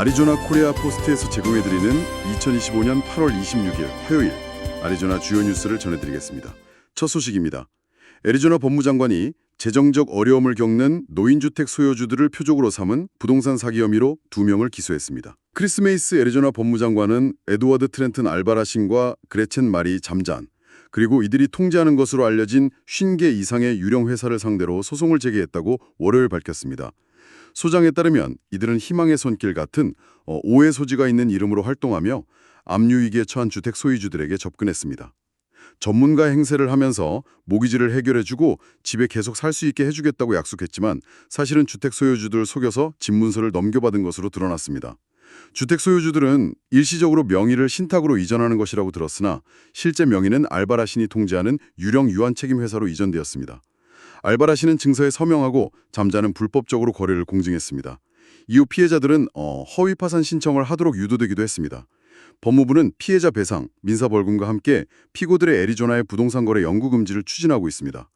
아리조나 코리아 포스트에서 제공해드리는 2025년 8월 26일 화요일 아리조나 주요 뉴스를 전해드리겠습니다. 첫 소식입니다. 애리조나 법무장관이 재정적 어려움을 겪는 노인주택 소유주들을 표적으로 삼은 부동산 사기 혐의로 2명을 기소했습니다. 크리스 메이스 애리조나 법무장관은 에드워드 트렌튼 알바라신과 그레첸 마리 잠잔, 그리고 이들이 통제하는 것으로 알려진 50개 이상의 유령 회사를 상대로 소송을 제기했다고 월요일 밝혔습니다. 소장에 따르면 이들은 희망의 손길 같은 오해 소지가 있는 이름으로 활동하며 압류 위기에 처한 주택 소유주들에게 접근했습니다. 전문가 행세를 하면서 모기지를 해결해주고 집에 계속 살 수 있게 해주겠다고 약속했지만 사실은 주택 소유주들을 속여서 집 문서를 넘겨받은 것으로 드러났습니다. 주택 소유주들은 일시적으로 명의를 신탁으로 이전하는 것이라고 들었으나 실제 명의는 알바라신이 통제하는 유령 유한책임 회사로 이전되었습니다. 알바라신은 증서에 서명하고 잠자는 불법적으로 거래를 공증했습니다. 이후 피해자들은 허위 파산 신청을 하도록 유도되기도 했습니다. 법무부는 피해자 배상, 민사벌금과 함께 피고들의 애리조나의 부동산 거래 영구 금지를 추진하고 있습니다.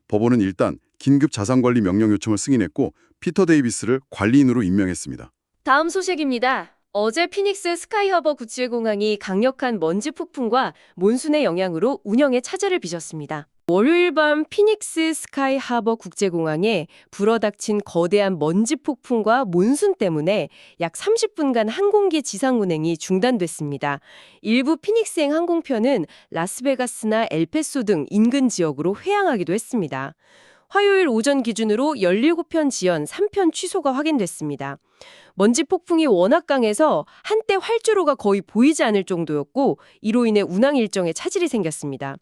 법원은 일단 긴급 자산관리 명령 요청을 승인했고 피터 데이비스를 관리인으로 임명했습니다. 다음 소식입니다. 어제 피닉스 스카이하버 국제공항이 강력한 먼지 폭풍과 몬순의 영향으로 운영에 차질을 빚었습니다. 월요일 밤 피닉스 스카이하버 국제공항에 불어닥친 거대한 먼지 폭풍과 몬순 때문에 약 30분간 항공기 지상 운행이 중단됐습니다. 일부 피닉스행 항공편은 라스베가스나 엘페소 등 인근 지역으로 회항하기도 했습니다. 화요일 오전 기준으로 17편 지연, 3편 취소가 확인됐습니다. 먼지 폭풍이 워낙 강해서 한때 활주로가 거의 보이지 않을 정도였고 이로 인해 운항 일정에 차질이 생겼습니다.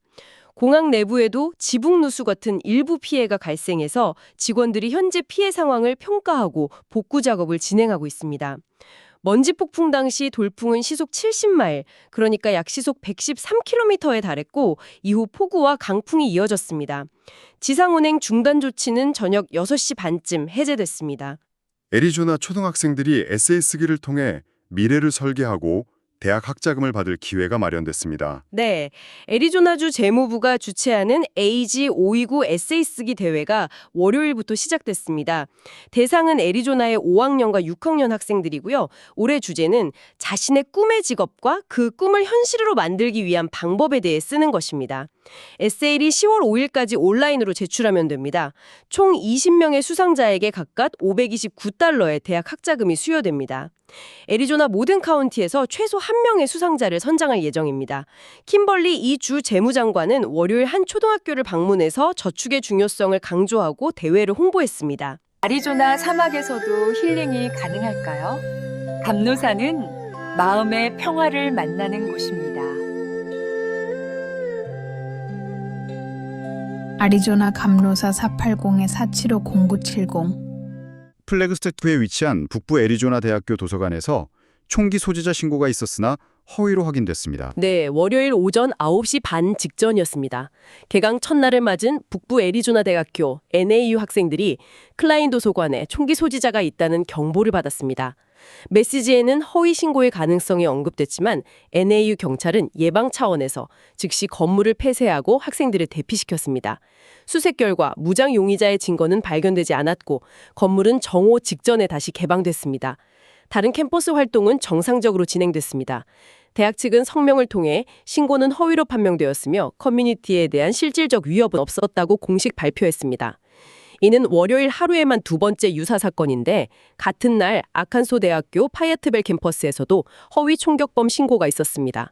공항 내부에도 지붕 누수 같은 일부 피해가 발생해서 직원들이 현재 피해 상황을 평가하고 복구 작업을 진행하고 있습니다. 먼지 폭풍 당시 돌풍은 시속 70마일, 그러니까 약 시속 113km에 달했고 이후 폭우와 강풍이 이어졌습니다. 지상 운행 중단 조치는 저녁 6시 반쯤 해제됐습니다. 애리조나 초등학생들이 에세이 쓰기를 통해 미래를 설계하고 대학 학자금을 받을 기회가 마련됐습니다. 네, 애리조나주 재무부가 주최하는 AG529 에세이 쓰기 대회가 월요일부터 시작됐습니다. 대상은 애리조나의 5학년과 6학년 학생들이고요. 올해 주제는 자신의 꿈의 직업과 그 꿈을 현실로 만들기 위한 방법에 대해 쓰는 것입니다. 에세이를 10월 5일까지 온라인으로 제출하면 됩니다. 총 20명의 수상자에게 각각 529달러의 대학 학자금이 수여됩니다. 애리조나 모든 카운티에서 최소 1명의 수상자를 선정할 예정입니다. 킴벌리 이 주 재무장관은 월요일 한 초등학교를 방문해서 저축의 중요성을 강조하고 대회를 홍보했습니다. 아리조나 사막에서도 힐링이 가능할까요? 감노사는 마음의 평화를 만나는 곳입니다. 아리조나 감로사 480-475-0970 플래그스테프에 위치한 북부 애리조나 대학교 도서관에서 총기 소지자 신고가 있었으나 허위로 확인됐습니다. 네, 월요일 오전 9시 반 직전이었습니다. 개강 첫날을 맞은 북부 애리조나 대학교 NAU 학생들이 클라인 도서관에 총기 소지자가 있다는 경보를 받았습니다. 메시지에는 허위 신고의 가능성이 언급됐지만 NAU 경찰은 예방 차원에서 즉시 건물을 폐쇄하고 학생들을 대피시켰습니다. 수색 결과 무장 용의자의 증거는 발견되지 않았고 건물은 정오 직전에 다시 개방됐습니다. 다른 캠퍼스 활동은 정상적으로 진행됐습니다. 대학 측은 성명을 통해 신고는 허위로 판명되었으며 커뮤니티에 대한 실질적 위협은 없었다고 공식 발표했습니다. 이는 월요일 하루에만 2번째 유사 사건인데 같은 날 아칸소 대학교 파이어트벨 캠퍼스에서도 허위 총격범 신고가 있었습니다.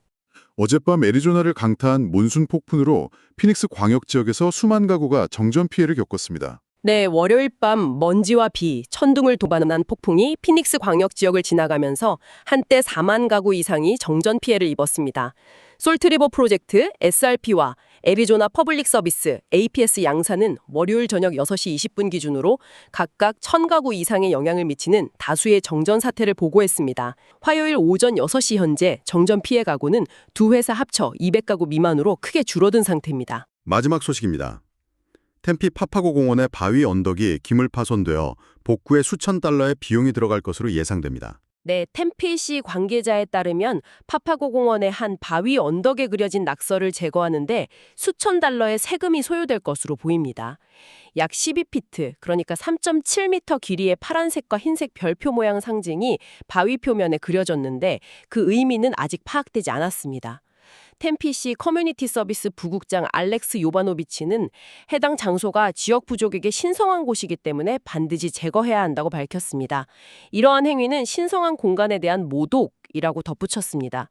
어젯밤 애리조나를 강타한 몬순 폭풍으로 피닉스 광역 지역에서 수만 가구가 정전 피해를 겪었습니다. 네, 월요일 밤 먼지와 비, 천둥을 도반한 폭풍이 피닉스 광역 지역을 지나가면서 한때 4만 가구 이상이 정전 피해를 입었습니다. 솔트리버 프로젝트, SRP와 애리조나 퍼블릭 서비스, APS 양사는 월요일 저녁 6시 20분 기준으로 각각 1,000가구 이상의 영향을 미치는 다수의 정전 사태를 보고했습니다. 화요일 오전 6시 현재 정전 피해 가구는 두 회사 합쳐 200가구 미만으로 크게 줄어든 상태입니다. 마지막 소식입니다. 템피 파파고 공원의 바위 언덕이 기물 파손되어 복구에 수천 달러의 비용이 들어갈 것으로 예상됩니다. 네, 템필시 관계자에 따르면 파파고 공원의 한 바위 언덕에 그려진 낙서를 제거하는데 수천 달러의 세금이 소요될 것으로 보입니다. 약 12피트, 그러니까 3.7m 길이의 파란색과 흰색 별표 모양 상징이 바위 표면에 그려졌는데 그 의미는 아직 파악되지 않았습니다. 템피시 커뮤니티 서비스 부국장 알렉스 요바노비치는 해당 장소가 지역 부족에게 신성한 곳이기 때문에 반드시 제거해야 한다고 밝혔습니다. 이러한 행위는 신성한 공간에 대한 모독이라고 덧붙였습니다.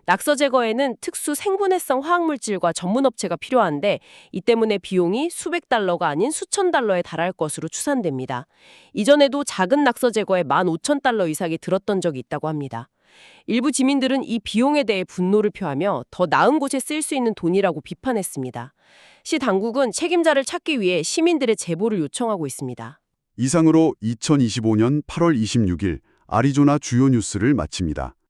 낙서 제거에는 특수 생분해성 화학물질과 전문 업체가 필요한데 이 때문에 비용이 수백 달러가 아닌 수천 달러에 달할 것으로 추산됩니다. 이전에도 작은 낙서 제거에 15,000달러 이상이 들었던 적이 있다고 합니다. 일부 지민들은 이 비용에 대해 분노를 표하며 더 나은 곳에 쓸 수 있는 돈이라고 비판했습니다. 시 당국은 책임자를 찾기 위해 시민들의 제보를 요청하고 있습니다. 이상으로 2025년 8월 26일 아리조나 주요 뉴스를 마칩니다.